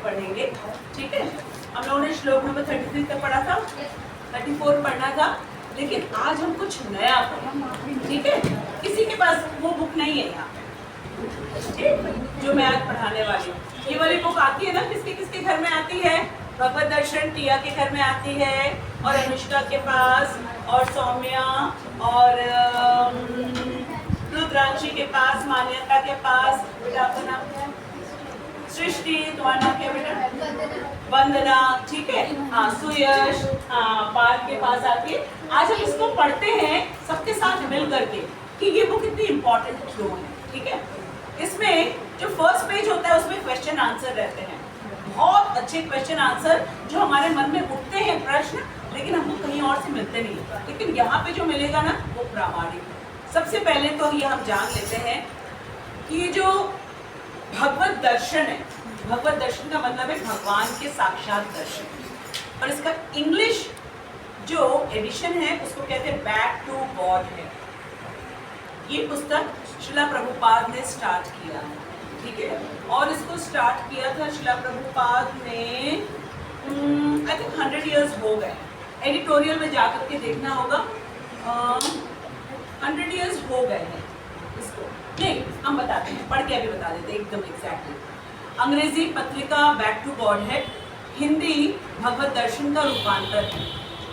पढ़ेंगे, ठीक है। हम लोगों ने श्लोक नंबर 33 तक पढ़ा था, 34 पढ़ना था, लेकिन आज हम कुछ नया पढ़ेंगे, ठीक है। किसी के पास वो बुक नहीं है यहाँ पे जो मैं आज पढ़ाने वाली हूँ। ये वाली बुक आती है ना, किसके किसके घर में आती है? भगवत दर्शन टिया के घर में आती है, और अनुष्का के पास, और सौम्या, और रुद्रांशी के पास, मान्यता के पास, बेटा आपका नाम क्या है? सृष्टि, तुम्हारा नाम क्या बेटा? वंदना, ठीक है। हाँ, सुयश, हाँ, पार्थ के पास आती है। आज हम इसको पढ़ते हैं सबके साथ मिल करके कि ये बुक इतनी इम्पोर्टेंट क्यों है, ठीक है। इसमें जो फर्स्ट पेज होता है उसमें क्वेश्चन आंसर रहते हैं, बहुत अच्छे क्वेश्चन आंसर जो हमारे मन में उठते हैं प्रश्न, लेकिन हमको कहीं और से मिलते नहीं। लेकिन यहाँ पे जो मिलेगा ना वो प्रामाणिक। सबसे पहले तो ये हम जान लेते हैं कि ये जो भगवत दर्शन है, भगवत दर्शन का मतलब है भगवान के साक्षात दर्शन, और इसका इंग्लिश जो एडिशन है उसको कहते हैं बैक टू गॉड है। ये पुस्तक श्रीला प्रभुपाद ने स्टार्ट किया है, ठीक है। और इसको स्टार्ट किया था श्रीला प्रभुपाद ने आई थिंक 100 इयर्स हो गए। एडिटोरियल में जाकर के देखना होगा, 100 इयर्स हो गए हैं इसको। नहीं, हम बताते हैं, पढ़ के अभी बता देते हैं एकदम एग्जैक्टली। अंग्रेजी पत्रिका बैक टू गॉड है, हिंदी भगवत दर्शन का रूपांतर है,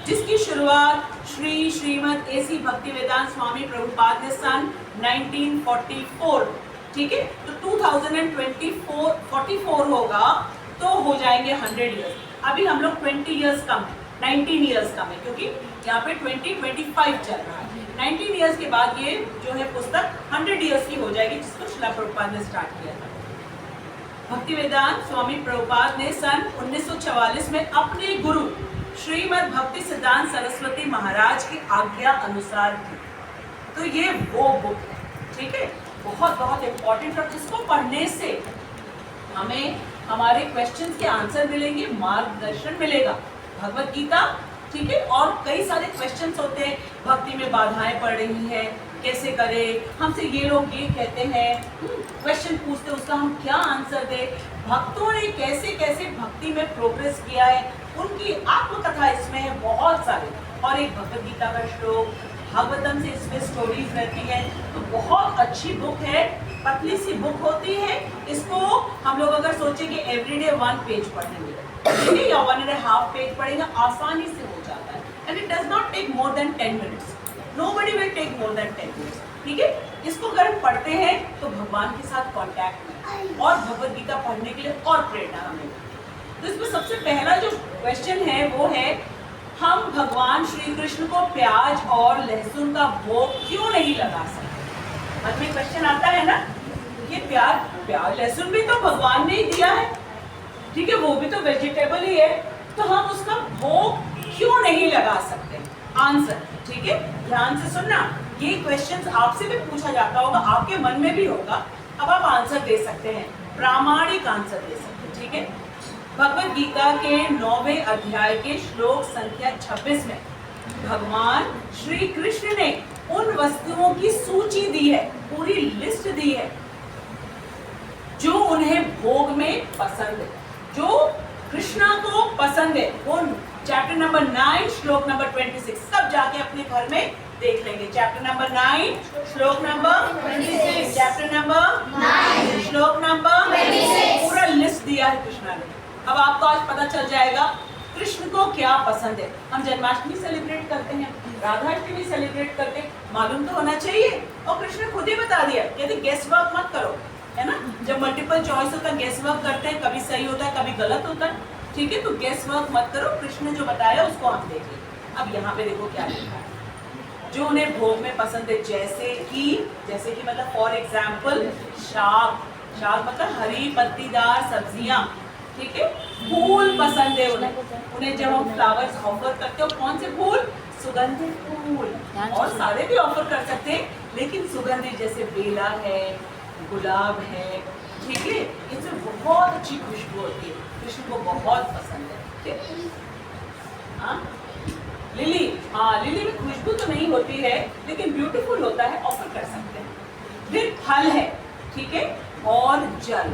जिसकी शुरुआत श्रीमद A.C. भक्तिवेदांत स्वामी प्रभुपाद ने सन 1944, ठीक है। तो 2044 होगा तो हो जाएंगे 100 इयर्स। अभी हम लोग 20 इयर्स कम है, 19 इयर्स कम है, क्योंकि यहाँ पे 2025 चल रहा है। 19 इयर्स के बाद ये जो है पुस्तक 100 इयर्स की हो जाएगी, जिसको श्रीला प्रभुपाद ने स्टार्ट किया था। भक्तिवेदांत स्वामी प्रभुपाद ने सन 1944 में अपने गुरु श्रीमद भक्ति सिद्धांत सरस्वती महाराज की आज्ञा अनुसार की। तो ये वो बुक है, ठीक है, बहुत बहुत इम्पोर्टेंट, और जिसको पढ़ने से हमें हमारे क्वेश्चंस के आंसर मिलेंगे, मार्गदर्शन मिलेगा। भगवत गीता, ठीक है, और कई सारे क्वेश्चंस होते हैं, भक्ति में बाधाएं पड़ रही हैं, कैसे करें, हमसे ये लोग ये कहते हैं, क्वेश्चन पूछते हैं, उसका हम क्या आंसर दें, भक्तों ने कैसे कैसे भक्ति में प्रोग्रेस किया है, उनकी आत्मकथा इसमें है बहुत सारे, और एक भगवत गीता का श्लोक, भागवतम से इसमें स्टोरीज रहती हैं। तो बहुत अच्छी बुक है, पतली सी बुक होती है। इसको हम लोग अगर सोचें कि एवरीडे 1 पेज पढ़ेंगे या 1.5 पेज पढ़ेंगे, आसानी से हो जाता है, and it does not take more than 10 minutes. Nobody will take more than 10 minutes, ठीक है। इसको अगर हम पढ़ते हैं तो भगवान के साथ कांटेक्ट में और भगवत गीता पढ़ने के लिए और प्रेरणा हमें। तो इसमें सबसे पहला जो क्वेश्चन है वो है, हम भगवान श्री कृष्ण को प्याज और लहसुन का भोग क्यों नहीं लगा सकते? मन में क्वेश्चन आता है ना, ये प्याज लहसुन भी तो भगवान ने ही दिया है, ठीक है, वो भी तो वेजिटेबल ही है, तो हम उसका भोग क्यों नहीं लगा सकते? आंसर, ठीक है, ध्यान से सुनना। ये क्वेश्चंस आपसे भी पूछा जाता होगा, आपके मन में भी होगा, अब आप आंसर दे सकते हैं, प्रामाणिक आंसर दे सकते हैं, ठीक है। भगवत गीता के 9वें अध्याय के श्लोक संख्या 26 में भगवान श्री कृष्ण ने उन वस्तुओं की सूची दी है, पूरी लिस्ट दी है जो उन्हें भोग में पसंद है, जो कृष्णा को पसंद है। वो चैप्टर नंबर 9 श्लोक नंबर 26, सब जाके अपने घर में देख लेंगे। चैप्टर नंबर 9 श्लोक नंबर 26, चैप्टर नंबर 9 श्लोक नंबर 26, पूरा लिस्ट दिया है कृष्णा ने। अब आपको आज पता चल जाएगा कृष्ण को क्या पसंद है। हम जन्माष्टमी सेलिब्रेट करते हैं, राधाष्टमी सेलिब्रेट करते हैं, मालूम तो होना चाहिए, और कृष्ण खुद ही बता दिया, यदि गेस वर्क मत करो, है ना। जब मल्टीपल चॉइस होता है, गेस वर्क करते हैं, कभी सही होता है कभी गलत होता है, ठीक है, तो गेस वर्क मत करो, कृष्ण ने जो बताया उसको हम देख लें। अब यहाँ पे देखो क्या लिखा है, जो उन्हें भोग में पसंद है, जैसे कि मतलब फॉर एग्जाम्पल शाक मतलब हरी पत्तीदार सब्जियां, ठीक है, फूल पसंद है उन्हें जब हम फ्लावर्स ऑफर करते हो, कौन से फूल? सुगंधित फूल, और सारे भी ऑफर कर सकते हैं, लेकिन सुगंधित जैसे बेला है, गुलाब है, ठीक है, इनसे बहुत अच्छी खुशबू होती है, कृष्ण को बहुत पसंद है, ठीक है। हाँ, लिली में खुशबू तो नहीं होती है, लेकिन ब्यूटीफुल होता है, ऑफर कर सकते हैं। फिर फल है, ठीक है, और जल,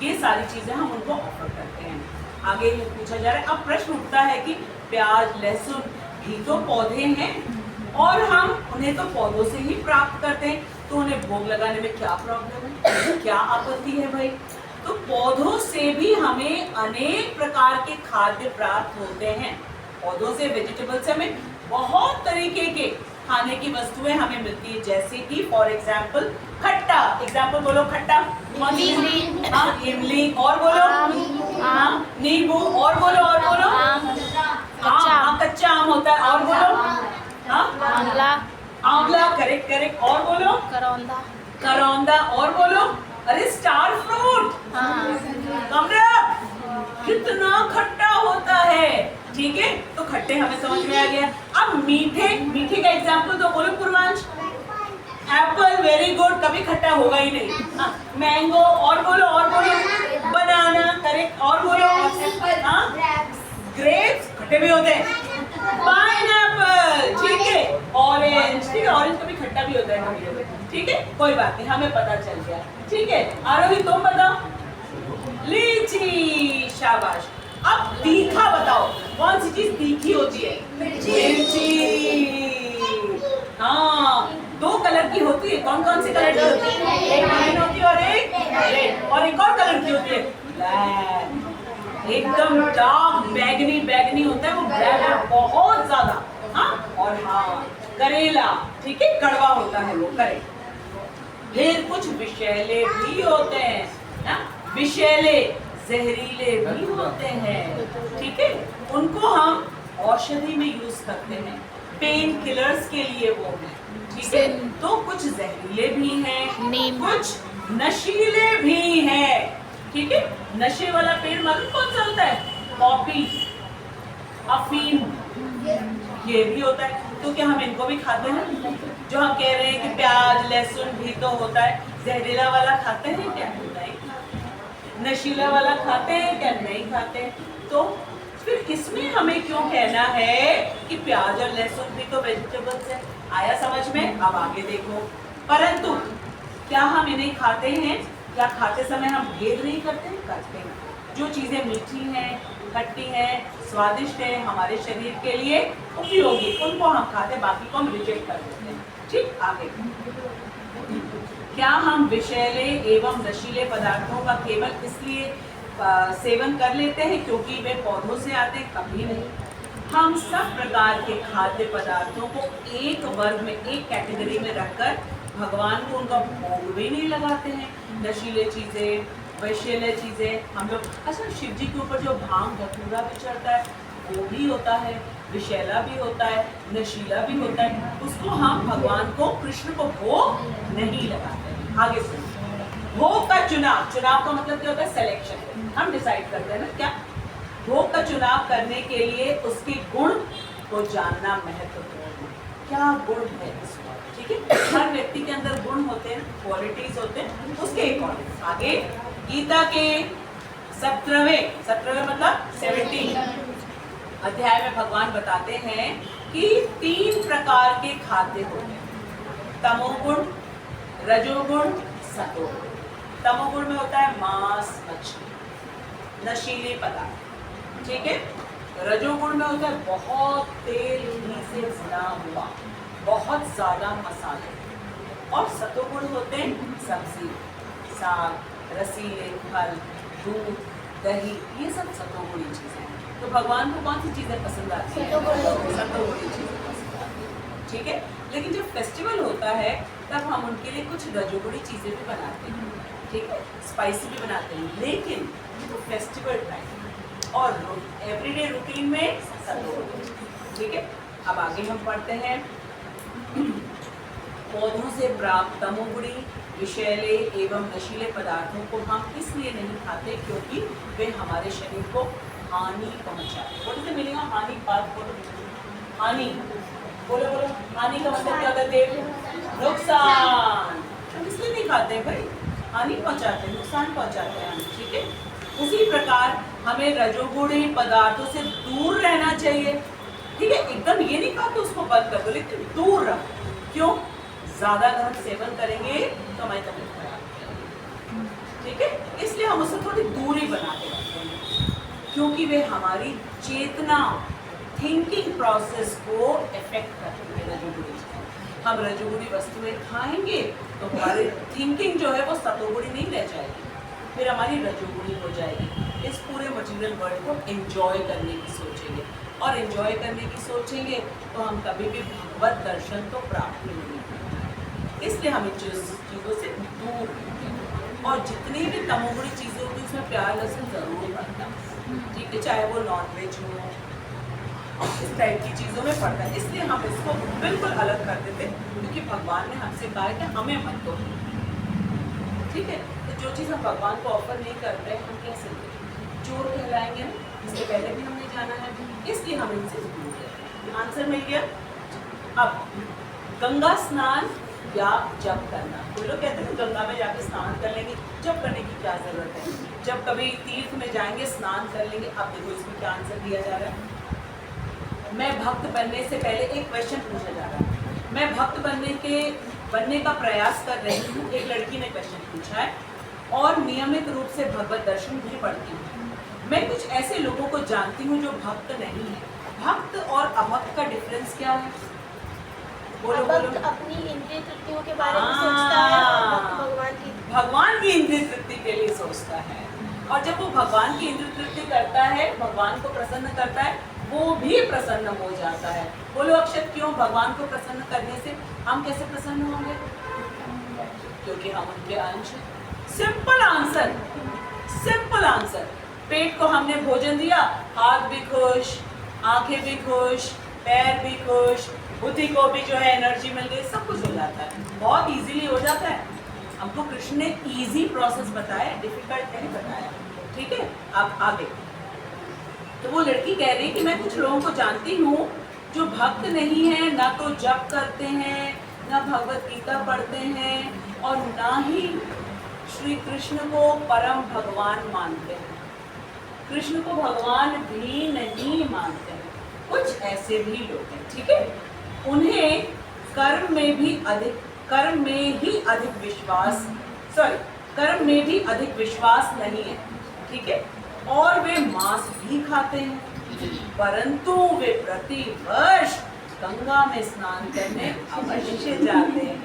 ये सारी चीजें हम उनको ऑफर करते हैं। आगे ये पूछा जा रहा है, अब प्रश्न उठता है कि प्याज लहसुन भी तो पौधे हैं और हम उन्हें तो पौधों से ही प्राप्त करते हैं, तो उन्हें भोग लगाने में क्या प्रॉब्लम है, क्या आपत्ति है भाई? तो पौधों से भी हमें अनेक प्रकार के खाद्य प्राप्त होते हैं। पौधों से, वेजिटेबल से हमें बहुत तरीके के खाने की वस्तुएं हमें मिलती है, जैसे कि फॉर एग्जाम्पल खट्टा। एग्जाम्पल बोलो, खट्टा। इमली। हाँ, इमली। और बोलो, हाँ, नींबू। और बोलो, और बोलो, हाँ, कच्चा आम होता है। और बोलो, हाँ, आंवला। आंवला। Correct correct. और बोलो, करौंदा। करौंदा। और बोलो, अरे स्टार फ्रूट। कमरा कितना खट्टा होता है, ठीक है। तो खट्टे हमें समझ में आ गया। अब मीठे, मीठे का एग्जाम्पल तो बोलो पूर्वांश। एप्पल, वेरी गुड, कभी खट्टा होगा ही नहीं। हाँ, मैंगो। और बोलो, और बोलो, बनाना। करेक्ट। और बोलो, हाँ, ग्रेप्स खट्टे भी होते हैं। पाइनएप्पल, ठीक है। ऑरेंज, ठीक है, ऑरेंज कभी खट्टा भी होता है कभी, ठीक है, कोई बात नहीं, हमें पता चल गया, ठीक है। आरोही तुम बताओ। लीची, शाबाश। अब तीखा बताओ, कौन सी चीज तीखी होती है? मिर्ची। हाँ, दो कलर की होती है, कौन कौन सी कलर की होती है? एक ग्रीन होती है और एक रेड, और एक और कलर की होती है ब्लैक। एकदम डार्क बैगनी बैगनी होता है वो, ब्लैक बहुत ज्यादा। हाँ, और हाँ, करेला, ठीक है, कड़वा होता है वो, करेक्ट। फिर कुछ विषैले भी होते हैं ना, विषैले जहरीले भी होते हैं, ठीक है। उनको हम औषधि में यूज करते हैं, पेन किलर्स के लिए वो है, ठीक है। तो कुछ जहरीले भी हैं, कुछ नशीले भी हैं, ठीक है। नशे वाला पेड़ मालूम कौन सा होता है? पॉपी, अफीम, ये भी होता है। तो क्या हम इनको भी खाते हैं? जो हम कह रहे हैं कि प्याज लहसुन भी तो होता है, जहरीला वाला खाते हैं क्या? नहीं। नशीला वाला खाते हैं क्या? नहीं खाते। तो फिर इसमें हमें क्यों कहना है कि प्याज और लहसुन भी तो वेजिटेबल्स है? आया समझ में? अब आगे देखो। परंतु क्या हम इन्हें खाते हैं? क्या खाते समय हम भेद नहीं करते? करते हैं। जो चीजें मीठी हैं, खट्टी हैं, स्वादिष्ट है, हमारे शरीर के लिए उपयोगी, उनको हम खाते हैं, बाकी को हम रिजेक्ट कर देते हैं, ठीक। आगे, क्या हम विषैले एवं नशीले पदार्थों का केवल इसलिए सेवन कर लेते हैं क्योंकि वे पौधों से आते हैं? कभी नहीं। हम सब प्रकार के खाद्य पदार्थों को एक वर्ग में, एक कैटेगरी में रखकर भगवान को उनका भोग भी नहीं लगाते हैं। नशीले चीजें, वैश्यले चीजें हम लोग, अच्छा, शिव जी के ऊपर जो भांग धतूरा भी चढ़ता है वो भी होता है, विषैला भी होता है, नशीला भी होता है, उसको हम भगवान को, कृष्ण को भोग नहीं लगाते। आगे सुनो, भोग का चुनाव, चुनाव का मतलब क्या होता है? सिलेक्शन। हम डिसाइड करते हैं ना क्या? भोग का चुनाव करने के लिए उसके गुण को जानना महत्वपूर्ण है। क्या गुण है इसमें, ठीक है। हर व्यक्ति के अंदर गुण होते हैं, क्वालिटीज होते हैं, उसके अकॉर्डिंग। आगे गीता के 17वें मतलब 17 अध्याय में भगवान बताते हैं कि 3 प्रकार के खाद्य होते हैं, तमोगुण, रजोगुण, सतोगुण। तमोगुण में होता है मांस, मछली, नशीले पदार्थ, ठीक है। रजोगुण में होता है बहुत तेल घी से भुना हुआ, बहुत ज्यादा मसाले। और सतोगुण होते हैं सब्जी, साग, रसीले फल, दूध, दही, ये सब सतोगुणी चीजें हैं। तो भगवान को कौन सी चीजें पसंद आती हैं? सतोगुणी चीजें पसंद आती हैं, ठीक है। लेकिन जब फेस्टिवल होता है तब हम उनके लिए कुछ रजोगुणी चीजें भी बनाते हैं, ठीक है, स्पाइसी भी बनाते हैं, लेकिन तो फेस्टिवल टाइम और एवरीडे रूटीन में सतोगुणी, ठीक है। अब आगे हम पढ़ते हैं, पौधों से प्राप्त तमोगुणी, विषैले एवं नशीले पदार्थों को हम इसलिए नहीं खाते क्योंकि वे हमारे शरीर को हानि पहुंचाते। बोलो से मिलेगा हानि, बात बोलो, हानि बोलो बोलो। हानि का मतलब क्या होता है? नुकसान। हम इसलिए नहीं खाते भाई, हानि पहुंचाते, नुकसान पहुंचाते हैं, ठीक है। उसी प्रकार हमें रजोगुणी पदार्थों से दूर रहना चाहिए, ठीक है। एकदम ये नहीं कहा कि उसको बंद कर दो, लेकिन दूर रहो। क्यों? ज्यादा अगर हम सेवन करेंगे तो हमारी तबीयत खराब, ठीक है, इसलिए हम उससे थोड़ी दूरी बना के रखते हैं, क्योंकि वे हमारी चेतना, थिंकिंग प्रोसेस को इफेक्ट करते हैं। रजोगुणी हम रजोगुणी वस्तुएं खाएंगे तो हमारी थिंकिंग जो है वो सतोगुणी नहीं रह जाएगी, फिर हमारी रजोगुणी हो जाएगी। इस पूरे मटेरियल वर्ल्ड को एंजॉय करने की सोचेंगे, और एंजॉय करने की सोचेंगे तो हम कभी भी भगवत दर्शन तो प्राप्त नहीं होगी। इसलिए हम इन चीज़ों से दूर रहें, और जितनी भी तमोगुणी चीज़ें होती हैं उसमें प्यार लहसुन ज़रूर पड़ता है, ठीक है, चाहे वो नॉनवेज हो, इस टाइप की चीज़ों में पड़ता है। इसलिए हम इसको बिल्कुल अलग कर देते, क्योंकि भगवान ने हमसे कहा है कि हमें मत दो, ठीक है। तो जो चीज़ हम भगवान को ऑफर नहीं करते हम कैसे चोर कहलाएंगे ना, इससे पहले भी हमने जाना है, इसलिए हम इनसे दूर रहते हैं। आंसर मिल गया। अब गंगा स्नान या जप करना, कोई लोग कहते हैं गंगा में जाके स्नान कर लेंगे, जप करने की क्या ज़रूरत है, जब कभी तीर्थ में जाएंगे स्नान कर लेंगे। अब देखो इसमें क्या आंसर दिया जा रहा है। मैं भक्त बनने से पहले एक क्वेश्चन पूछा जा रहा है, मैं भक्त बनने का प्रयास कर रही हूँ, एक लड़की ने क्वेश्चन पूछा है, और नियमित रूप से भगवत दर्शन भी पढ़ती हूँ। मैं कुछ ऐसे लोगों को जानती हूँ जो भक्त नहीं है, भक्त और अभक्त का डिफरेंस क्या है? बोलो बोलो। अपनी इंद्रिय तृप्तियों के बारे में सोचता है, और भगवान की इंद्रिय तृप्ति के लिए सोचता है, और जब वो भगवान की इंद्रिय तृप्ति करता है, भगवान को प्रसन्न करता है, वो भी प्रसन्न हो जाता है। बोलो अक्षत, क्यों? भगवान को प्रसन्न करने से हम कैसे प्रसन्न होंगे? क्योंकि हम उनके अंश। Simple answer, simple answer. पेट को हमने भोजन दिया, हाथ भी खुश, आंखें भी खुश, पैर भी खुश, बुद्धि को भी जो है एनर्जी मिल गई, सब कुछ हो जाता है, बहुत इजीली हो जाता है। हमको कृष्ण ने इजी प्रोसेस बताया, डिफिकल्ट नहीं बताया, ठीक है। अब आगे तो वो लड़की कह रही कि मैं कुछ लोगों को जानती हूँ जो भक्त नहीं है, ना तो जप करते हैं, ना भगवत गीता पढ़ते हैं, और ना ही श्री कृष्ण को परम भगवान मानते हैं, कृष्ण को भगवान भी नहीं मानते हैं। कुछ ऐसे भी लोग हैं, ठीक है। उन्हें कर्म में ही अधिक विश्वास नहीं है, ठीक है, और वे मांस भी खाते हैं, परंतु वे प्रति वर्ष गंगा में स्नान करने अवश्य जाते हैं।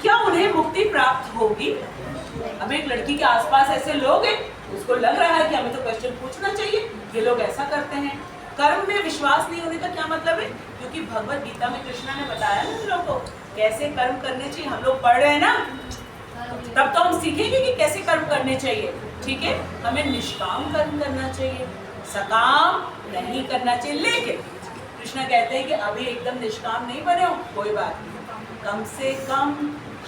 क्या उन्हें मुक्ति प्राप्त होगी? अब एक लड़की के आसपास ऐसे लोग हैं, उसको लग रहा है कि हमें तो क्वेश्चन पूछना चाहिए, ये लोग ऐसा करते हैं। कर्म में विश्वास नहीं होने का क्या मतलब है? क्योंकि भगवत गीता में कृष्णा ने बताया ना हम लोग को कैसे कर्म करने चाहिए, हम लोग पढ़ रहे हैं ना, तब तो हम सीखेंगे कि कैसे कर्म करने चाहिए, ठीक है। हमें निष्काम कर्म करना चाहिए, सकाम नहीं करना चाहिए। लेकिन कृष्णा कहते हैं कि अभी एकदम निष्काम नहीं बने हो, कोई बात नहीं, कम से कम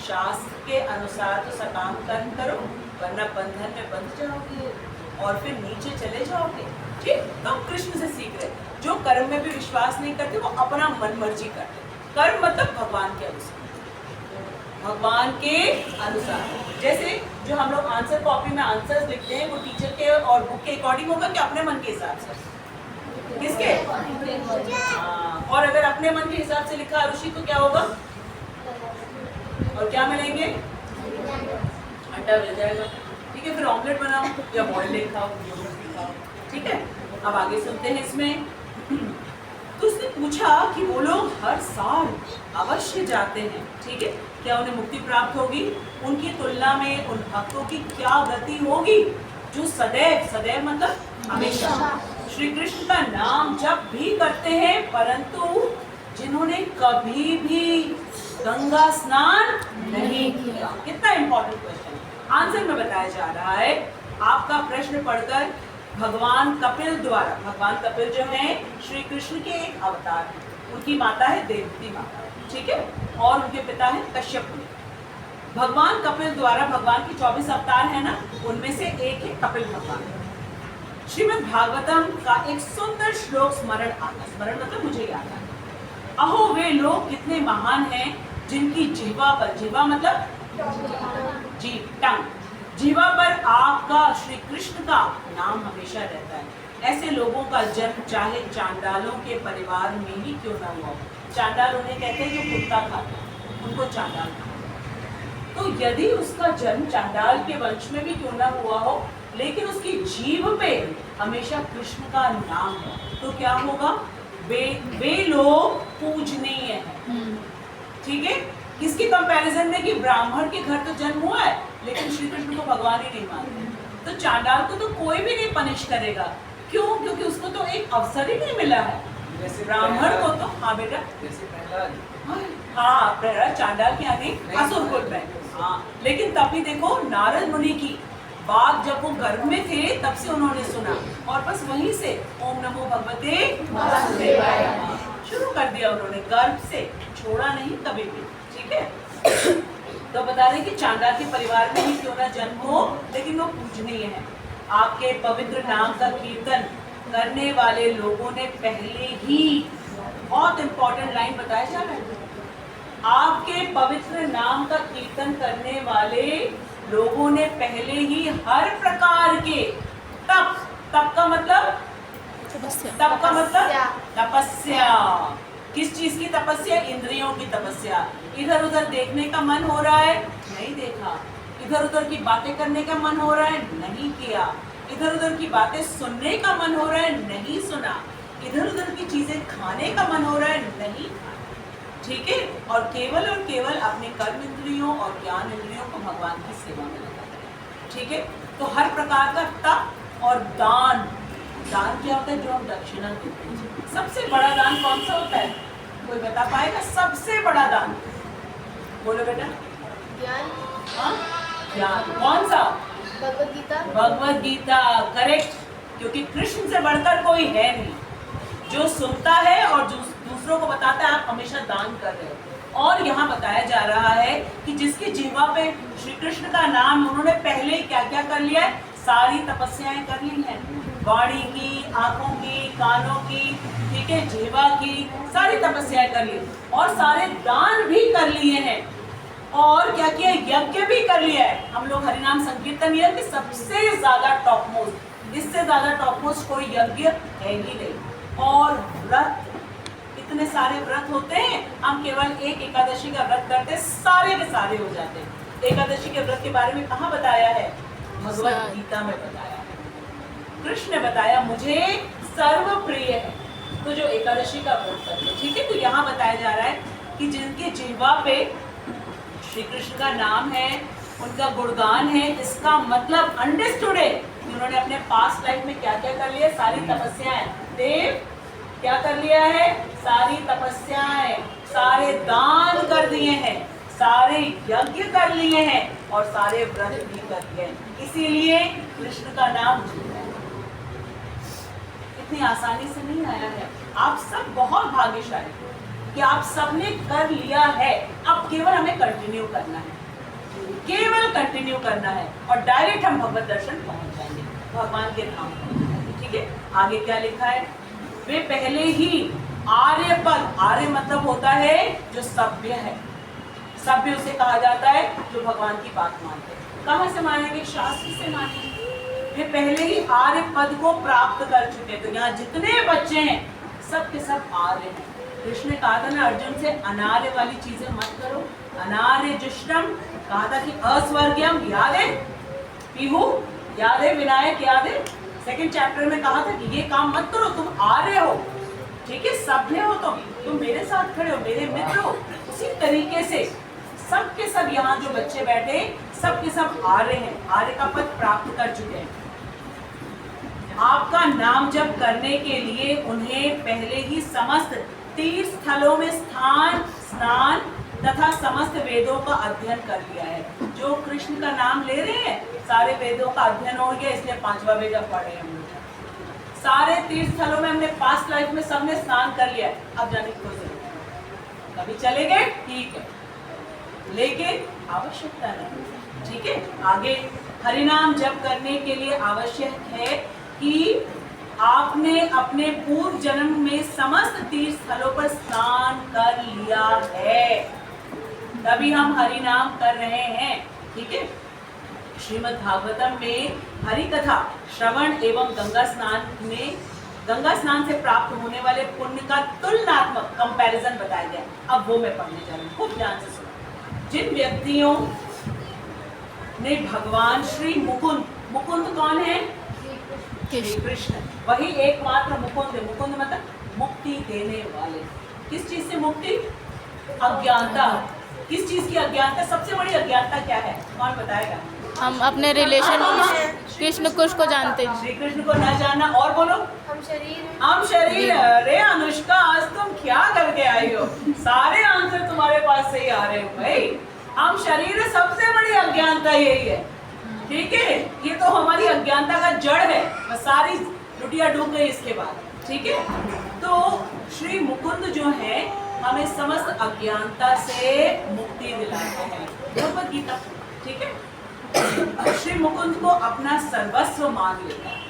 शास्त्र के अनुसार तो सकाम कर्म करो, वरना बंधन में बंध जाओगे और फिर नीचे चले जाओगे, ठीक। तो हम कृष्ण से सीख रहे, जो कर्म में भी विश्वास नहीं करते वो अपना मन मर्जी करते। कर्म मतलब भगवान के अनुसार, भगवान के अनुसार। जैसे जो हम लोग आंसर कॉपी में आंसर्स लिखते हैं, वो टीचर के और बुक के अकॉर्डिंग होगा कि अपने मन के हिसाब से? किसके? और अगर अपने मन के हिसाब से लिखा ऋषि तो क्या होगा? और क्या मिलेंगे? अंडा मिल जाएगा, ठीक है। फिर ऑमलेट बनाओ या बॉइल्ड एग खाओ, ठीक है। अब आगे सुनते हैं इसमें। तो उसने पूछा कि वो लोग हर साल अवश्य जाते हैं, ठीक है, क्या उन्हें मुक्ति प्राप्त होगी? उनकी तुलना में उन भक्तों की क्या गति होगी जो सदैव मतलब हमेशा श्री कृष्ण का नाम जप भी करते हैं, परंतु जिन्होंने कभी भी गंगा स्नान नहीं किया। कितना इंपॉर्टेंट क्वेश्चन है, आंसर में बताया जा रहा है। आपका प्रश्न पढ़कर भगवान कपिल जो हैं श्री कृष्ण के एक अवतार हैं, उनकी माता है देवकी माता, ठीक है, और उनके पिता है कश्यप मुनि। भगवान कपिल द्वारा, भगवान की 24 अवतार है ना, उनमें से एक है कपिल भगवान। श्रीमद् भागवतम का एक सुंदर श्लोक स्मरण मतलब मुझे याद आता है। अहो वे लोग कितने महान हैं जिनकी जीवा पर, जीवा मतलब जीव, टंग, जीवा पर आपका श्री कृष्ण का नाम हमेशा रहता है। ऐसे लोगों का जन्म चाहे चांडालों के परिवार में ही क्यों ना हुआ। चांडाल उन्हें कहते हैं जो कुत्ता खाता है, उनको चांडाल कहते हैं। तो यदि उसका जन्म चांडाल के वंश में भी क्यों ना हुआ हो, लेकिन उसकी जीभ पे हमेशा कृष्ण का नाम है, तो क्या होगा? वे लोग पूजनीय हैं। ठीक है, किसकी कंपैरिजन में कि ब्राह्मण के घर तो जन्म हुआ है लेकिन श्री कृष्ण को भगवान ही नहीं मानते, तो चांडाल को तो कोई भी नहीं पनिश करेगा। क्यों? क्योंकि उसको तो एक अवसर ही नहीं मिला है। ब्राह्मण को तो, हाँ बेटा, हाँ प्रहलाद चांडाल के आगे असुर कुल में, हाँ, लेकिन तभी देखो नारद मुनि की बात जब वो गर्भ में थे तब से उन्होंने सुना और बस वहीं से ओम नमो भगवते वासुदेवाय शुरू कर दिया उन्होंने, गर्भ से छोड़ा नहीं कभी भी। ठीक है, तो बता रहे कि चांडाल के परिवार में ही क्यों ना जन्म हो, लेकिन वो पूजनीय है। आपके पवित्र नाम का कीर्तन करने वाले लोगों ने पहले ही, बहुत इंपॉर्टेंट लाइन बताया जा रहा है, आपके पवित्र नाम का कीर्तन करने वाले लोगों ने पहले ही हर प्रकार के तप का मतलब, तप का मतलब तपस्या। किस चीज की तपस्या? इंद्रियों की तपस्या। इधर उधर देखने का मन हो रहा है, नहीं देखा। इधर उधर की बातें करने का मन हो रहा है, नहीं किया। इधर उधर की बातें सुनने का मन हो रहा है, नहीं सुना। इधर उधर की चीजें खाने का मन हो रहा है, नहीं। ठीक है, और केवल अपने कर्म इंद्रियों और ज्ञान इंद्रियों को भगवान की सेवा में लगा दें। ठीक है, तो हर प्रकार का तप और दान। दान क्या होता है? जो हम दक्षिणा देते हैं। सबसे बड़ा दान कौन सा होता है? कोई बता पाएगा? सबसे बड़ा दान बोलो बेटा। ज्ञान। हाँ, ज्ञान। कौन सा? भगवत गीता। भगवत गीता, करेक्ट। क्योंकि कृष्ण से बढ़कर कोई है नहीं। जो सुनता है और जो दूसरों को बताता है, आप हमेशा दान कर रहे हो। और यहाँ बताया जा रहा है कि जिसकी जीवा पे श्री कृष्ण का नाम, उन्होंने पहले क्या क्या कर लिया है? सारी तपस्याएं कर ली हैं, वाणी की, आंखों की, कानों की, ठीक है, जीवा की, सारी तपस्याएं कर ली और सारे दान भी कर लिए हैं। और क्या किया? यज्ञ भी कर लिया है। हम लोग हरिनाम संकीर्तन यज्ञ सबसे ज्यादा टॉप मोस्ट, इससे ज्यादा टॉप मोस्ट कोई यज्ञ है ही नहीं। और व्रत, इतने सारे व्रत होते हैं, हम केवल एक एकादशी का व्रत करते सारे के सारे हो जाते हैं। एकादशी के व्रत के बारे में कहाँ बताया है? भगवत गीता में बताया है। कृष्ण ने बताया मुझे सर्व प्रिय है, तो जो एकादशी का व्रत करते। ठीक है, तो यहाँ बताया जा रहा है कि जिनके जिह्वा पे श्री कृष्ण का नाम है, उनका गुणगान है, इसका मतलब अंडरस्टूड है कि उन्होंने अपने पास्ट लाइफ में क्या क्या कर लिया? सारी तपस्याएं। देव क्या कर लिया है? सारी तपस्याएं, सारे दान कर दिए हैं, सारे यज्ञ कर लिए हैं और सारे व्रत भी कर दिए हैं। इसीलिए कृष्ण का नाम जीता है। इतनी आसानी से नहीं आया है। आप सब बहुत भाग्यशाली हो कि आप सबने कर लिया है। अब केवल हमें कंटिन्यू करना है, केवल कंटिन्यू करना है और डायरेक्ट हम भगवत दर्शन पहुंच जाएंगे, भगवान के नाम पर। ठीक है, आगे क्या लिखा है? वे पहले ही आर्य पद, आर्य मतलब होता है जो सभ्य है। सभ्य उसे कहा जाता है जो भगवान की बात मानते हैं। कहाँ से मानेंगे? शास्त्र से मानेंगे। वे पहले ही आर्य पद को प्राप्त कर चुके। तो यहाँ जितने बच्चे हैं सब के सब आर्य हैं। कृष्ण ने कहा था ना अर्जुन से, अनार्य वाली चीजें मत करो। अनार्य जुष्टम कहा था कि अस्वर्गीयम याद है, पीहू याद है, विनायक याद है। सेकंड चैप्टर में कहा था कि ये काम मत करो, तुम आर्य हो, ठीक है, सभ्य हो, तुम मेरे साथ खड़े हो, मेरे मित्र हो। उसी तरीके से सब के सब यहाँ जो बच्चे बैठे सब के सब आर्य हैं, आर्य का पद प्राप्त कर चुके हैं। आपका नाम जप करने के लिए उन्हें पहले ही समस्त तीर्थ स्थलों में स्नान तथा समस्त वेदों का अध्ययन कर लिया है। जो कृष्ण का नाम ले रहे हैं सारे वेदों का अध्ययन हो गया, इसलिए 5वां वेद पढ़े हम लोग। सारे तीर्थ स्थलों में हमने पास्ट लाइफ में सबने स्नान कर लिया है, अब जाने की कोई जरूरत नहीं। कभी चले गए ठीक है, लेकिन आवश्यकता नहीं। ठीक है, आगे हरिनाम जप करने के लिए आवश्यक है कि आपने अपने पूर्व जन्म में समस्त तीर्थ स्थलों पर स्नान कर लिया है, तभी हम हरि नाम कर रहे हैं। ठीक है, श्रीमद् भागवतम में हरि कथा श्रवण एवं गंगा स्नान से प्राप्त होने वाले पुण्य का तुलनात्मक कंपैरिजन बताया गया। अब वो मैं पढ़ने जा रही हूँ, खूब ध्यान से सुनो। जिन व्यक्तियों नहीं, भगवान श्री मुकुंद। मुकुंद कौन है? श्री कृष्ण। वही एकमात्र मुकुंद है। मुकुंद मतलब मुक्ति देने वाले। किस चीज से मुक्ति? अज्ञानता। किस चीज की अज्ञानता? सबसे बड़ी अज्ञानता क्या है? कौन बताएगा? हम अपने रिलेशन कृष्ण को जानते हैं। श्री कृष्ण को न जानना। और बोलो। हम शरीर। हम शरीर। अरे अनुष्का, आज तुम क्या करके आई हो? सारे आंसर तुम्हारे पास से ही आ रहे हो भाई। हम शरीर, सबसे बड़ी अज्ञानता यही है। ठीक है, ये तो हमारी अज्ञानता का जड़ है। बस सारी लुटिया डूब गई इसके बाद। ठीक है, तो श्री मुकुंद जो है हमें समस्त अज्ञानता से मुक्ति दिलाते हैं। भगवद गीता। ठीक है, श्री मुकुंद को अपना सर्वस्व मान लेता है।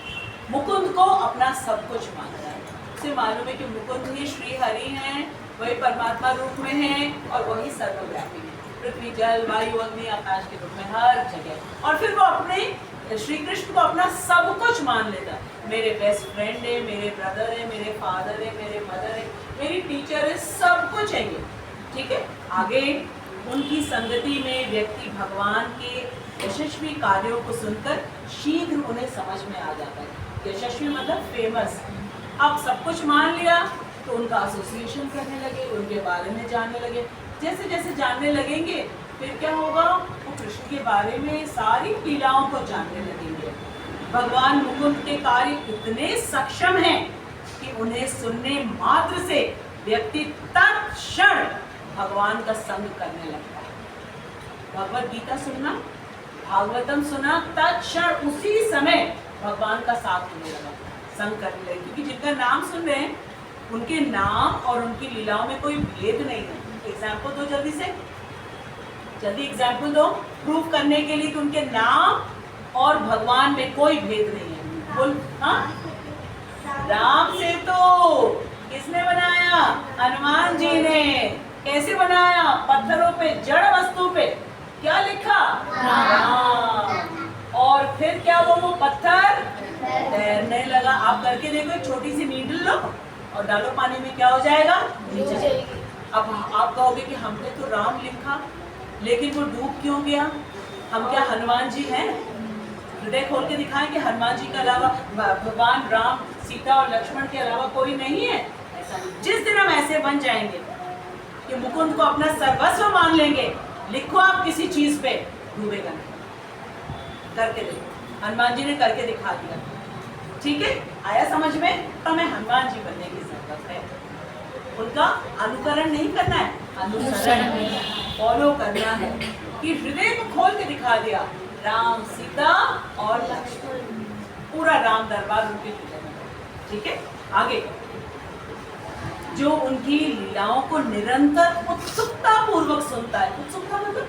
मुकुंद को अपना सब कुछ मानता है। उसे मालूम है कि मुकुंद ही श्री हरि हैं, वही परमात्मा रूप में हैं और वही सर्वव्यापी है, पृथ्वी जल वायु अग्नि आकाश के रूप में हर जगह। और फिर वो अपने श्री कृष्ण को अपना सब कुछ मान लेता है। मेरे बेस्ट फ्रेंड है, मेरे ब्रदर है, मेरे फादर है, मेरे मदर है, मेरी टीचर है, सब कुछ है ये। ठीक है, आगे उनकी संगति में व्यक्ति भगवान के यशस्वी कार्यों को सुनकर शीघ्र उन्हें समझ में आ जाता है। यशस्वी मतलब फेमस। अब सब कुछ मान लिया तो उनका एसोसिएशन करने लगे, उनके बारे में जानने लगे। जैसे जैसे जानने लगेंगे फिर क्या होगा? वो कृष्ण के बारे में सारी लीलाओं को जानने लगेंगे। भगवान मुकुंद के कार्य इतने सक्षम हैं कि उन्हें सुनने मात्र से व्यक्ति तत्क्षण भगवान का संग करने लगता है। भगवद गीता सुनना, भागवतम सुना, तत्क्षण उसी समय भगवान का साथ होने लगा, संग करने लगे। क्योंकि जिनका नाम सुन रहे हैं उनके नाम और उनकी लीलाओं में कोई भेद नहीं है। एग्जाम्पल दो जल्दी से, जल्दी एग्जाम्पल दो प्रूफ करने के लिए कि उनके नाम और भगवान में कोई भेद नहीं है। बोल। हाँ, राम से तो किसने बनाया? हनुमान जी ने। कैसे बनाया? पत्थरों पे, जड़ वस्तु पे। क्या लिखा? राम। और फिर क्या वो पत्थर तैरने लगा। आप करके देखो, एक छोटी सी नीडल लो और डालो पानी में, क्या हो जाएगा? नीचे। अब आप कहोगे कि हमने तो राम लिखा लेकिन वो डूब क्यों गया? हम क्या हनुमान जी हैं? हृदय खोल के दिखाएं कि हनुमान जी के अलावा भगवान राम, सीता और लक्ष्मण के अलावा कोई नहीं है। ऐसा नहीं। जिस दिन हम ऐसे बन जाएंगे कि मुकुंद को अपना सर्वस्व मान लेंगे, लिखो आप किसी चीज पे, डूबेगा नहीं। करके देखो, हनुमान जी ने करके दिखा दिया। ठीक है, आया समझ में? तो हमें हनुमान जी बनने की जरूरत है। उनका अनुकरण नहीं करना है, अनुसरण फॉलो करना है। कि हृदय को खोल के दिखा दिया, राम, सीता और लक्ष्मण, पूरा राम दरबार उनके हृदय में। ठीक है, आगे जो उनकी लीलाओं को निरंतर उत्सुकता पूर्वक सुनता है। उत्सुकता मतलब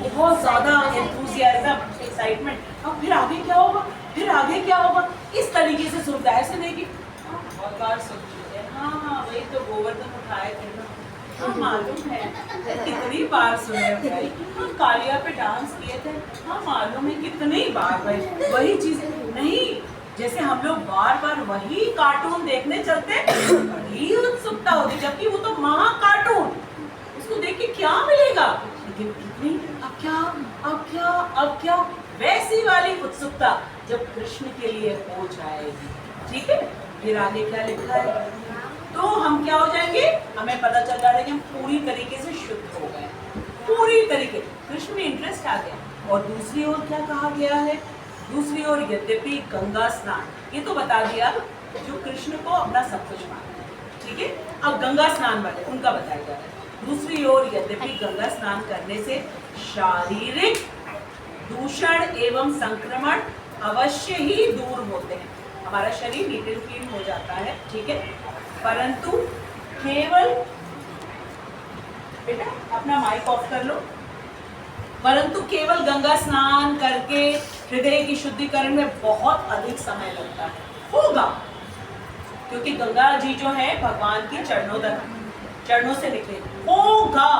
बहुत ज्यादा एंथुसियाज्म, एक्साइटमेंट। अब फिर आगे क्या होगा, फिर आगे क्या होगा, इस तरीके से सुनता है। ऐसे नहीं कि बहुत बार सुन चुके हैं, हाँ वही तो गोवर्धन उठाए थे ना, हाँ मालूम है, कितनी बार सुने भाई। हम कालिया पे डांस किए थे, हाँ मालूम है, कितनी बार भाई। वही चीज नहीं, जैसे हम लोग बार बार वही कार्टून देखने चलते, बड़ी उत्सुकता होती, जबकि वो तो महा कार्टून, उसको देख के क्या मिलेगा, लेकिन कितनी अब क्या, अब क्या, अब क्या, वैसी वाली उत्सुकता जब कृष्ण के लिए हो जाएगी। ठीक है, फिर आगे क्या लिखा है, तो हम क्या हो जाएंगे, हमें पता चल जाएगा कि हम पूरी तरीके से शुद्ध हो गए, पूरी तरीके, कृष्ण में इंटरेस्ट आ गया। और दूसरी ओर क्या कहा गया है, दूसरी ओर यद्यपि गंगा स्नान, ये तो बता दिया जो कृष्ण को अपना सब कुछ मानते हैं। ठीक है, अब गंगा स्नान वाले उनका बताया जा रहा है। दूसरी ओर यद्यपि गंगा स्नान करने से शारीरिक दूषण एवं संक्रमण अवश्य ही दूर होते हैं, हमारा शरीर नीट एंड क्लीन हो जाता है। ठीक है, परंतु केवल, बेटा अपना माइक ऑफ कर लो, परंतु केवल गंगा स्नान करके हृदय की शुद्धिकरण में बहुत अधिक समय लगता है, होगा, क्योंकि गंगा जी जो है भगवान के चरणों तक, चरणों से निकले, होगा,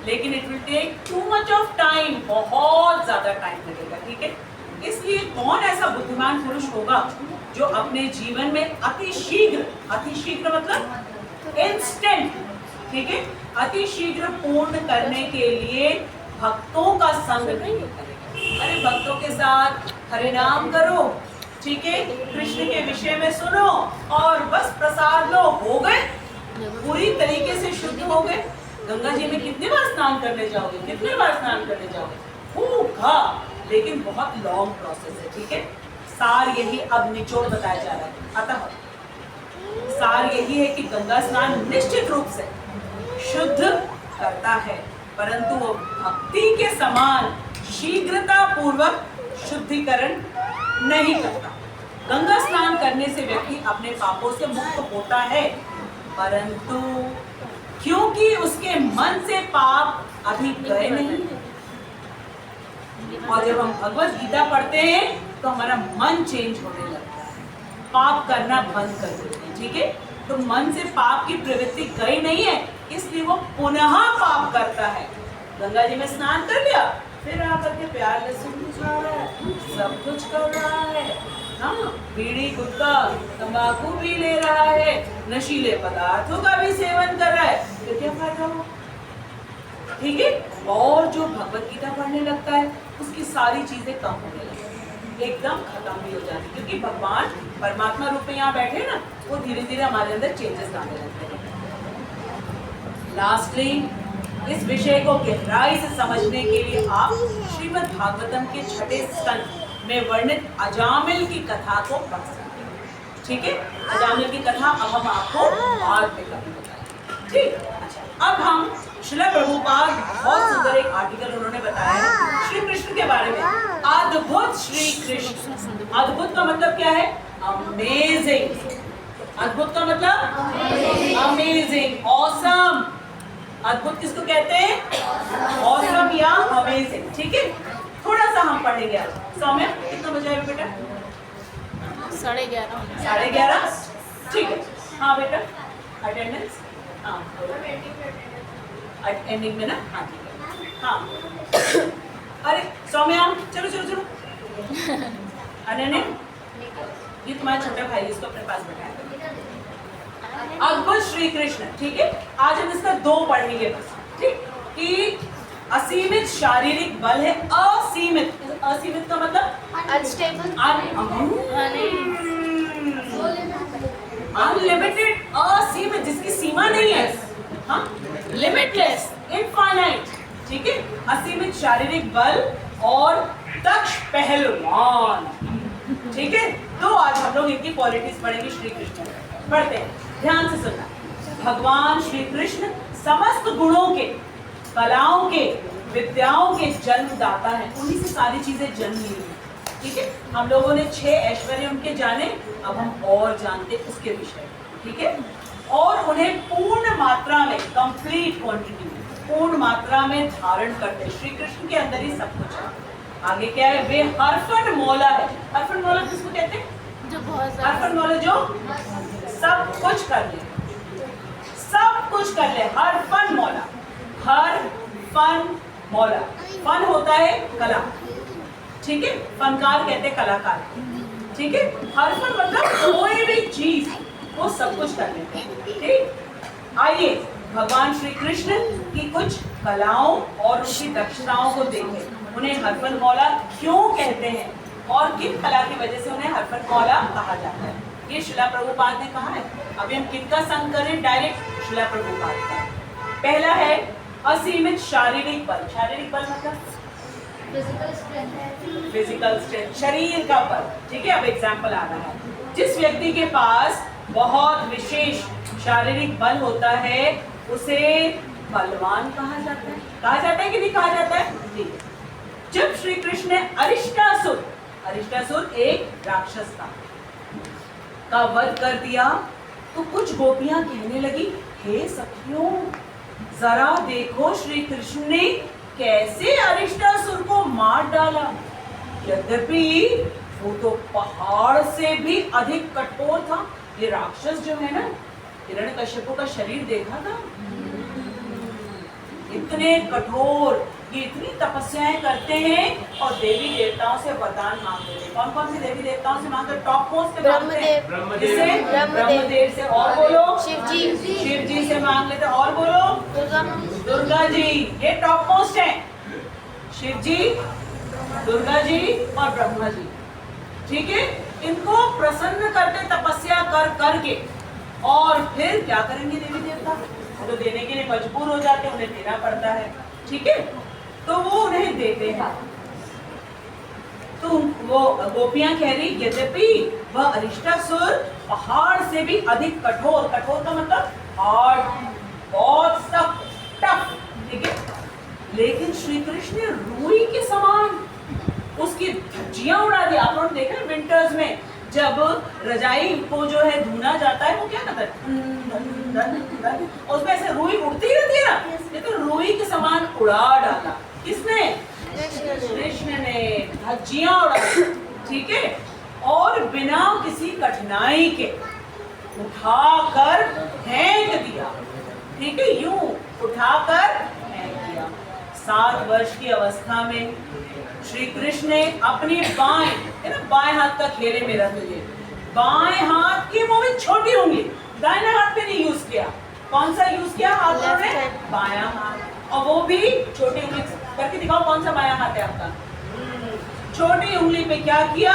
लेकिन it will take too much of time, बहुत ज्यादा टाइम लगेगा। ठीक है, इसलिए कौन ऐसा बुद्धिमान पुरुष होगा जो अपने जीवन में अति शीघ्र मतलब इंस्टेंट, ठीक है, अति शीघ्र पूर्ण करने के लिए भक्तों का संग नहीं करेगा। अरे भक्तों के साथ हरे नाम करो, ठीक है, कृष्ण के विषय में सुनो और बस प्रसाद लो, हो गए, पूरी तरीके से शुद्ध हो गए। गंगा जी में कितनी बार स्नान करने जाओगे, कितने बार स्नान करने जाओगे, होगा, लेकिन बहुत लॉन्ग प्रोसेस है, ठीक है। सार यही अब निचोड़ बताया जा रहा है। अतः सार यही है कि गंगा स्नान निश्चित रूप से शुद्ध करता है, परंतु वो भक्ति के समान शीघ्रता पूर्वक शुद्धिकरण नहीं करता। गंगा स्नान करने से व्यक्ति अपने पापों से मुक्त होता है, परंतु क्योंकि उसके मन से पाप अभी गए नहीं। और जब हम भगवत गीता पढ़ते हैं तो हमारा मन चेंज होने लगता है, पाप करना बंद कर देते हैं, ठीक है। तो मन से पाप की प्रवृत्ति गई नहीं है, इसलिए वो पुनः पाप करता है। गंगा जी में स्नान कर लिया, फिर आकर के प्यार लहसुन खा रहा है, सब कुछ कर रहा है, हाँ, बीड़ी गुटखा तंबाकू भी ले रहा है, नशीले पदार्थों का भी सेवन कर रहा है, तो क्या फायदा हो, ठीक है। और जो भगवत गीता पढ़ने लगता है उसकी सारी चीजें कम होने लगती है, एकदम खत्म भी हो जाती है, क्योंकि भगवान परमात्मा रूप में यहाँ बैठे ना, वो धीरे धीरे हमारे अंदर चेंजेस लाने लगते हैं। लास्टली इस विषय को गहराई से समझने के लिए आप श्रीमद् भागवतम के 6वें स्कंद में वर्णित अजामिल की कथा को पढ़ सकते हैं, ठीक है। अजामिल की कथा अब हम आपको बाद में कभी बताएंगे, ठीक। अच्छा, अब हम श्रील प्रभुपाद बहुत सुंदर एक आर्टिकल उन्होंने बताया है श्री कृष्ण के बारे में। अद्भुत श्री कृष्ण, अद्भुत का मतलब क्या है, अमेजिंग। अद्भुत का मतलब अमेजिंग, ऑसम। अद्भुत किसको कहते हैं, ऑसम या अमेजिंग, ठीक है। थोड़ा सा हम पढ़ेंगे आज। सौम्या कितना बजा है बेटा, 11:30। 11:30, ठीक है। हाँ बेटा, अटेंडेंस, हाँ एंडिंग में ना, हाँ ठीक है, हाँ। अरे सौम्या चलो चलो चलो, अनन्या ये तुम्हारा छोटा भाई, इसको अपने पास बैठाया। अद्भुत श्री कृष्ण, ठीक है। आज हम इसका 2 पढ़ेंगे बस, ठीक। कि असीमित शारीरिक बल है, असीमित, असीमित का मतलब अनस्टेबल, अनलिमिटेड, असीमित जिसकी सीमा नहीं है, हाँ, लिमिटलेस, इनफाइनाइट, ठीक है। असीमित शारीरिक बल और दक्ष पहलवान, ठीक है। तो आज हम लोग इनकी क्वालिटीज पढ़ेंगे श्री कृष्ण। पढ़ते हैं, ध्यान से सुनना। भगवान श्री कृष्ण समस्त गुणों के, कलाओं के, विद्याओं के जन्मदाता है। उन्हीं से सारी चीजें जन्म ली हैं, ठीक है। हम लोगों ने 6 ऐश्वर्य उनके जाने, अब हम और जानते उसके विषय, ठीक है। और उन्हें पूर्ण मात्रा में, कंप्लीट क्वांटिटी में, पूर्ण मात्रा में धारण करते। श्री कृष्ण के अंदर ही सब कुछ है। आगे क्या है, वे हरफन मौला है। हरफन मौला किसको कहते हैं, जो बहुत हरफन मौला जो सब कुछ कर ले, सब कुछ कर ले, हर फन मौला, हर फन मौला। फन होता है कला, ठीक है, फनकार कहते हैं कलाकार, ठीक है। हर फन मतलब कोई भी चीज वो सब कुछ कर लेते हैं, ठीक। आइए भगवान श्री कृष्ण की कुछ कलाओं और उनकी दक्षताओं को देखें। उन्हें हरफन मौला क्यों कहते हैं और किन कला की वजह से उन्हें हरफन मौला कहा जाता है, ये श्रील प्रभुपाद ने कहा है। अभी हम किसका संग करें, डायरेक्ट श्रील प्रभुपाद का। पहला है असीमित शारीरिक बल। शारीरिक बल मतलब फिजिकल स्ट्रेंथ, शरीर का बल, ठीक है। अब एग्जाम्पल आ रहा है, जिस व्यक्ति के पास बहुत विशेष शारीरिक बल होता है उसे बलवान कहा जाता है। कहा जाता है कि नहीं कहा जाता है, ठीक है। जब श्री कृष्ण ने अरिष्टासुर, अरिष्टासुर एक राक्षस था, का वध कर दिया तो कुछ गोपियां कहने लगी, हे सखियों जरा देखो श्री कृष्ण ने कैसे अरिष्टासुर को मार डाला। यद्यपि वो तो पहाड़ से भी अधिक कठोर था। ये राक्षस जो है ना, हिरण्यकश्यप का शरीर देखा था, इतने कठोर, ये इतनी तपस्याएं करते हैं और देवी देवताओं से वरदान मांगते हैं। कौन कौन सी देवी देवताओं से मांगते हैं, टॉप मोस्ट ब्रह्मदेव से, और बोलो शिव जी से मांग लेते, और बोलो दुर्गा जी, ये टॉप मोस्ट है। शिव जी, दुर्गा जी और ब्रह्मा जी, ठीक है। इनको प्रसन्न करते तपस्या कर करके, और फिर क्या करेंगे देवी देवता, वो तो देने के लिए मजबूर हो जाते हैं, उन्हें देना पड़ता है, ठीक है। तो वो उन्हें देते हैं। तो वो गोपियां कह रही यद्यपि वह अरिष्टासुर पहाड़ से भी अधिक कठोर, कठोर का मतलब हार्ड, बहुत सख्त, टफ, ठीक है, लेकिन श्री कृष्ण ने रूई के समान उसकी धज्जियां उड़ा दी। आप लोगों ने देखा विंटर्स में जब रजाई को जो है धुना जाता है, वो क्या करता है, उसमें ऐसे रुई उड़ती रहती है ना, लेकिन रुई के समान उड़ा डाला। किसने? कृष्ण ने धज्जियां उड़ा दी, ठीक है, और बिना किसी कठिनाई के उठाकर फेंक दिया, ठीक है, यूं उठाकर फेंक दिया। 7 वर्ष की अवस्था में श्री कृष्ण ने अपनी बाएं हाथ का खेले मेरा तुझे, बाएं हाथ की वो भी छोटी उंगली, दाहिने हाथ पे नहीं यूज किया। कौन सा यूज किया हाथ में? बायां हाथ, और वो भी छोटी उंगली करके दिखाओ, कौन सा बायां हाथ है आपका? छोटी उंगली पे क्या किया?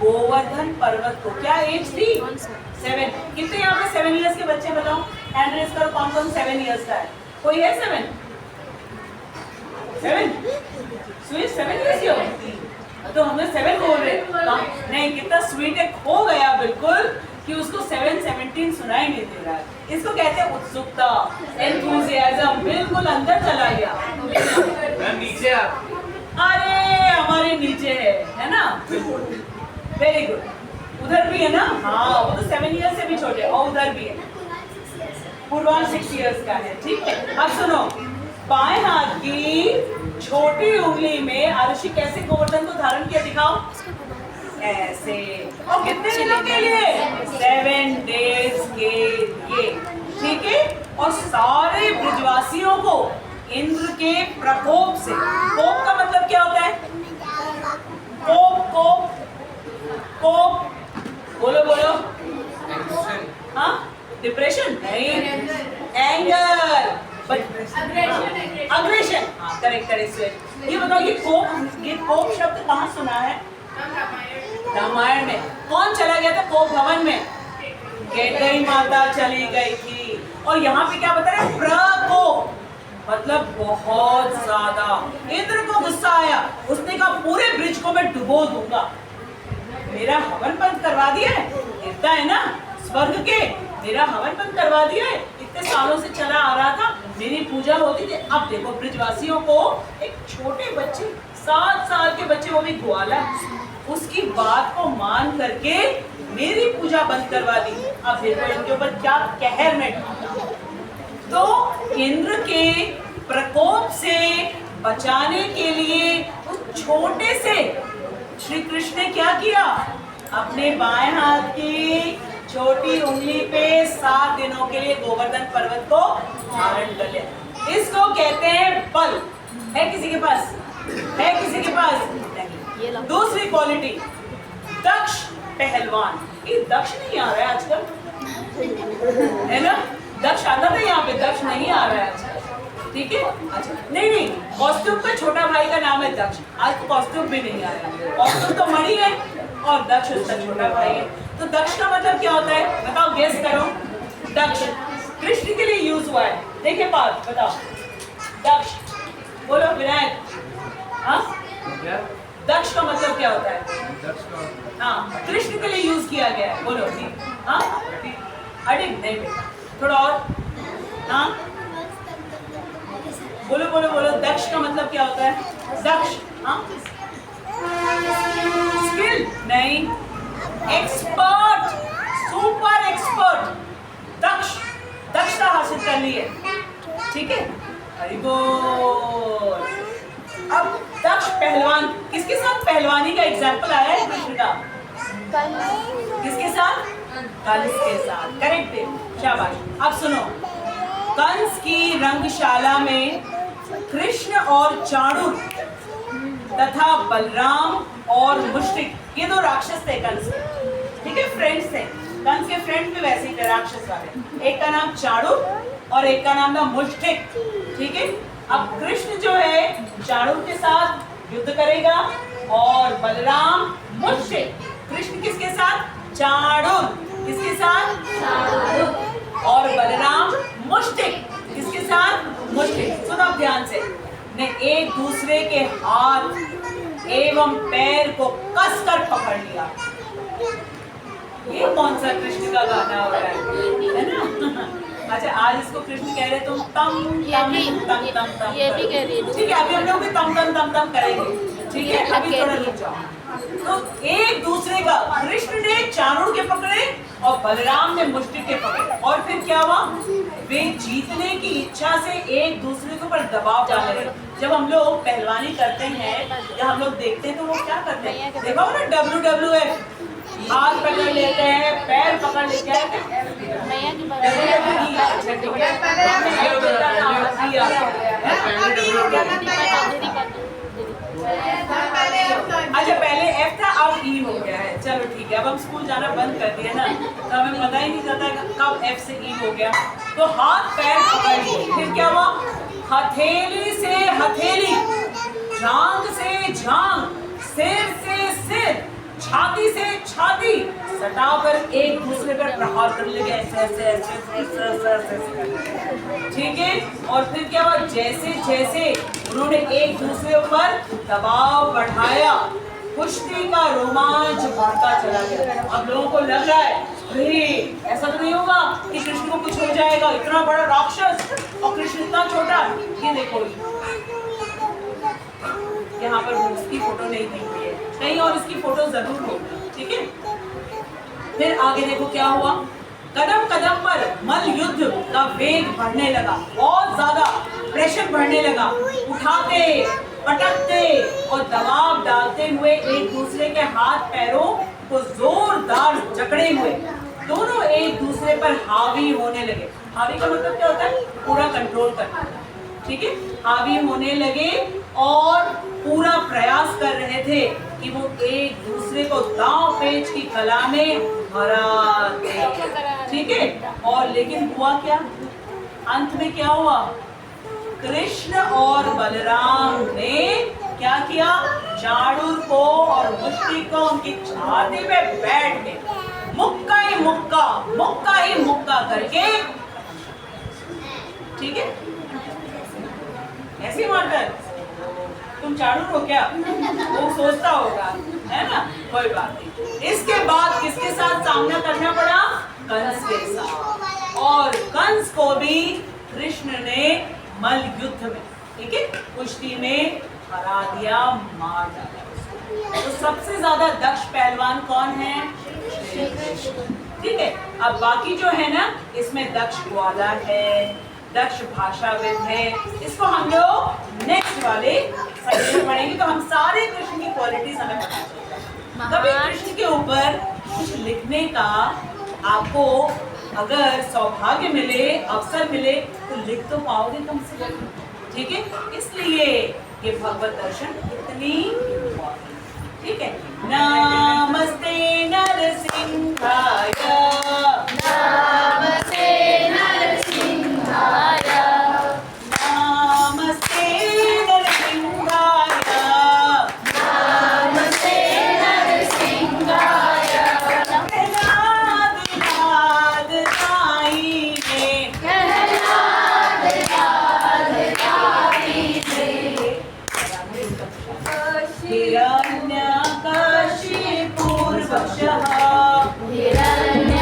गोवर्धन पर्वत को। क्या एज थी? 7। कितने यहाँ पे 7 इयर्स के बच्चे बताओ, हैंड रेज करो, कौन कौन 7 इयर्स का है? कोई है 7? 7 इयर्स की हो तो हमें 7 बोल रहे नहीं, कितना स्वीट है, खो गया बिल्कुल कि उसको 7, 17 सुनाई नहीं दे रहा है। इसको कहते हैं उत्सुकता, एंथुसियाज्म, बिल्कुल अंदर चला गया। नीचे आप, अरे हमारे नीचे है ना, वेरी गुड। उधर भी है ना, हाँ वो तो 7 इयर्स से भी छोटे, और उधर भी है, पूर्वांश 6 इयर्स का है, ठीक है। अब सुनो, बाएं हाथ की छोटी उंगली में आरुषि कैसे गोवर्धन को धारण किया दिखाओ, ऐसे, और कितने दिनों के लिए? 7 डेज के लिए, ठीक है। और सारे ब्रजवासियों को इंद्र के प्रकोप से, कोप का मतलब क्या होता है? कोप, कोप, कोप, बोलो बोलो, हाँ, डिप्रेशन नहीं, एंगर, अग्रेशन, हाँ करेक्ट करेक्ट। ये बताओ, ये कोप शब्द कहाँ सुना है? रामायण में। कौन चला गया था कोप भवन में? कैकेयी माता चली गई थी। और यहाँ पे क्या बता रहे हैं? प्रकोप, मतलब बहुत ज्यादा। इंद्र को गुस्सा आया, उसने कहा पूरे ब्रिज को मैं डुबो दूंगा। मेरा हवन बंद करवा दिया है, देवता है ना स्वर्ग के, मेरा हवन बंद करवा दिया है, इतने सालों से चला आ रहा था, मेरी पूजा होती थी। अब देखो ब्रिजवासियों को एक छोटे बच्चे, 7 साल के बच्चे, वो भी ग्वाला, उसकी बात को मान करके मेरी पूजा बंद करवा दी। अब देखो इनके ऊपर क्या कहर में ढाला। तो इंद्र के प्रकोप से बचाने के लिए उस छोटे से श्री कृष्ण ने क्या किया? अपने बाएं हाथ की छोटी उंगली पे 7 दिनों के लिए गोवर्धन पर्वत को धारण कर लिया। इसको कहते हैं बल। है किसी के पास? है किसी के पास? नहीं। दूसरी क्वालिटी, दक्ष पहलवान। ये दक्ष नहीं आ रहा है आजकल, है ना? दक्ष आता था यहाँ पे, दक्ष नहीं आ रहा है आजकल, ठीक है। अच्छा, नहीं, कौस्तुभ का छोटा भाई का नाम है दक्ष, आज तो कौस्तुभ भी नहीं आ रहा। कौस्तुभ तो मणि है और दक्ष उसका छोटा भाई है। तो दक्ष का मतलब क्या होता है बताओ, गेस करो। दक्ष कृष्ण के लिए यूज हुआ है, देखिए बात बताओ। दक्ष बोलो विनायक, हाँ दक्ष का मतलब क्या होता है? हाँ कृष्ण के लिए यूज किया गया है, बोलो। हाँ अडिग नहीं बेटा, थोड़ा और, हाँ बोलो बोलो बोलो। दक्ष का मतलब क्या होता है? दक्ष, हाँ स्किल नहीं, एक्सपर्ट, सुपर एक्सपर्ट। दक्ष, दक्षता हासिल कर ली है, ठीक है, वेरी गुड। अब दक्ष पहलवान, किसके साथ पहलवानी का एग्जाम्पल आया है कृष्ण का? किसके साथ? कंस के साथ, करेक्ट है, शाबाश। अब सुनो, कंस की रंगशाला में कृष्ण और चाणूर तथा बलराम और मुष्टिक, ये 2 राक्षस थे कंस के, ठीक है, फ्रेंड्स थे। कंस के फ्रेंड्स भी वैसे ही थे, राक्षस वाले। एक का नाम चाणूर और एक का नाम था मुष्टिक, ठीक है। अब कृष्ण जो है चाणूर के साथ युद्ध करेगा, और बलराम मुष्टिक। कृष्ण किसके साथ? चाणूर। किसके साथ? चाणूर। और बलराम मुष्टिक। किसके साथ? मुष्टिक। सुनो ध्यान से। ने एक दूसरे के हाथ एवं पैर को कसकर पकड़ लिया। ये कौन सा कृष्ण का गाना हो रहा है ना? अच्छा, आज इसको कृष्ण कह रहे तुम तम तम तम तम तम। ये भी कह रही है। ठीक है, अभी हम लोग भी तम तम तम तम करेंगे। ठीक है, अभी थोड़ा रुक जाओ। तो एक दूसरे का कृष्ण ने चाणूर के पकड़े और बलराम ने मुष्टिक के पकड़े। और फिर क्या हुआ? वे जीतने की इच्छा से एक दूसरे के ऊपर दबाव डालने लगे। जब हम लोग पहलवानी करते हैं या हम लोग देखते हैं तो वो क्या करते हैं? देखा हो ना WWF, हाथ पकड़ लेते हैं, पैर पकड़ लेते हैं। मैया की अच्छा, पहले F था, अब E हो गया है। चलो ठीक है, अब हम स्कूल जाना बंद कर दिया ना, तो हमें पता ही नहीं चलता कब F से E हो गया। तो हाथ पैर पकड़ लिए, फिर क्या हुआ? हथेली से हथेली, जांग से जांग, सिर से सिर, छाती से छाती सटाकर एक दूसरे पर प्रहार करने लगे। ऐसे ऐसे ऐसे ऐसे ऐसे ऐसे। ठीक है, और फिर क्या हुआ? जैसे जैसे उन्होंने एक दूसरे पर दबाव बढ़ाया, कुश्ती का रोमांच बढ़ता चला गया। अब लोगों को लग रहा है अरे ऐसा तो नहीं होगा कि कृष्ण को कुछ हो जाएगा, इतना बड़ा राक्षस और कृष्ण इतना छोटा। ये देखो, यहाँ पर उसकी फोटो नहीं दी हुई है, कहीं और इसकी फोटो जरूर होगी। ठीक है, फिर आगे देखो क्या हुआ? कदम कदम पर मल युद्ध का वेग बढ़ने लगा, बहुत ज्यादा प्रेशर बढ़ने लगा। उठाते, पटकते और दबाव डालते हुए एक दूसरे के हाथ पैरों को जोरदार जकड़े हुए दोनों एक दूसरे पर हावी होने लगे। हावी का मतलब क्या होता है? पूरा कंट्रोल करना। ठीक है, हावी होने लगे और पूरा प्रयास कर रहे थे कि वो एक दूसरे को दांव पेच की कला में हरा दे। ठीक है, और लेकिन हुआ क्या? अंत में क्या हुआ? कृष्ण और बलराम ने क्या किया? चाणूर को और मुष्टिक को उनकी छाती पे बैठ के मुक्का ही मुक्का करके, ठीक है, ऐसे मारकर तुम चाणूर हो क्या? वो सोचता होगा, है ना? कोई बात नहीं। इसके बाद किसके साथ सामना करना पड़ा? कंस के साथ। और कंस को भी कृष्ण ने मल युद्ध में, ठीक है, कुश्ती में हरा दिया, मार डाला। तो सबसे ज्यादा दक्ष पहलवान कौन है? ठीक है, अब बाकी जो है ना, इसमें दक्ष ग्वालर है, दक्ष भाषाविद है। इसको हम लोग नेक्स्ट वाले सेक्शन में पढ़ेंगे, तो हम सारे कृष्ण की क्वालिटीज हमें पता चलेगा। कभी कृष्ण के ऊपर कुछ लिखने का आपको अगर सौभाग्य मिले, अवसर मिले, तो लिख तो पाओगे कम से कम। ठीक है, इसलिए ये भगवत दर्शन इतनी ठीक है। नमस्ते नरसिंहाय, नमस्ते नरसिंहाय, नमस्ते नरसिंहाय, नमस्ते नरसिंहाय, प्रहलाद नाद गाइने, प्रहलाद नाद गाइने, हिरण्यकशिपूर्वशः, हिरण्य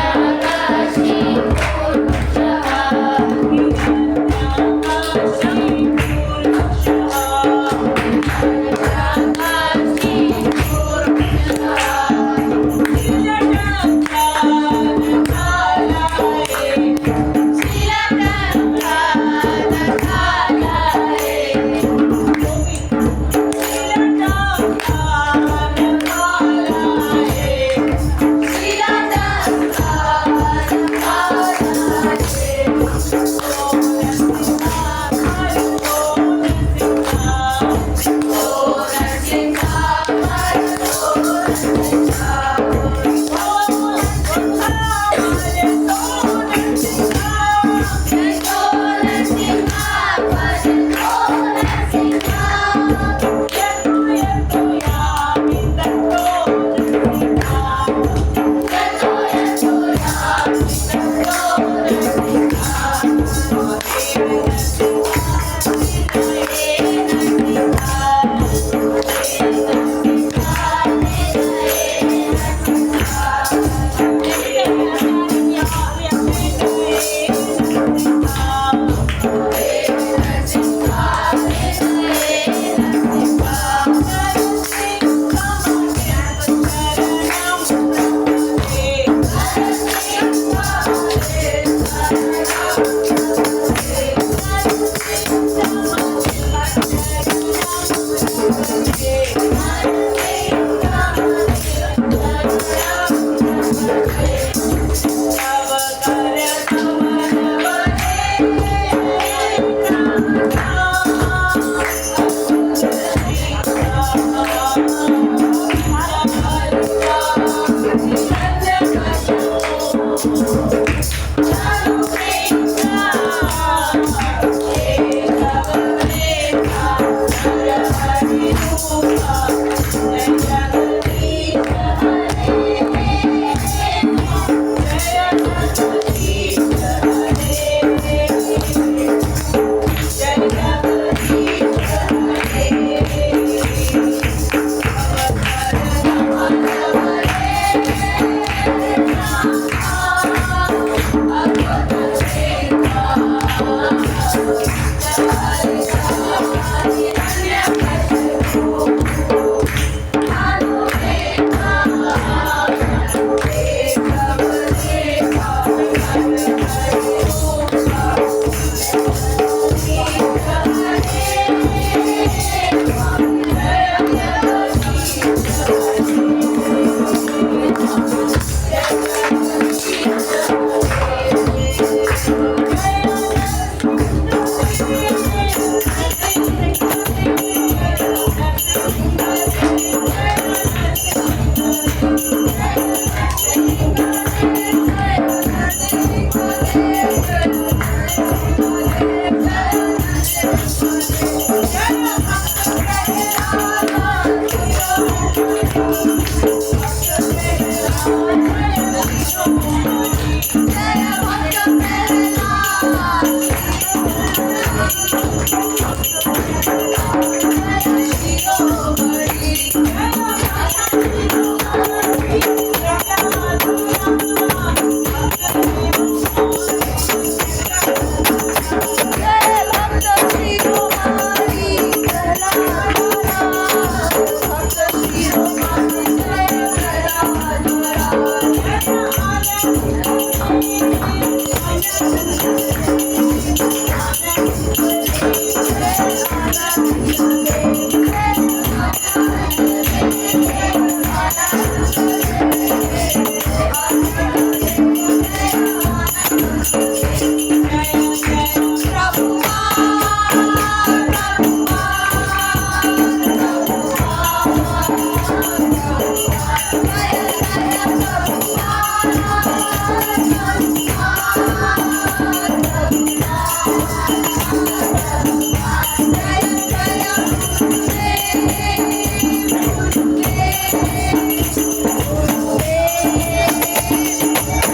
Thank you.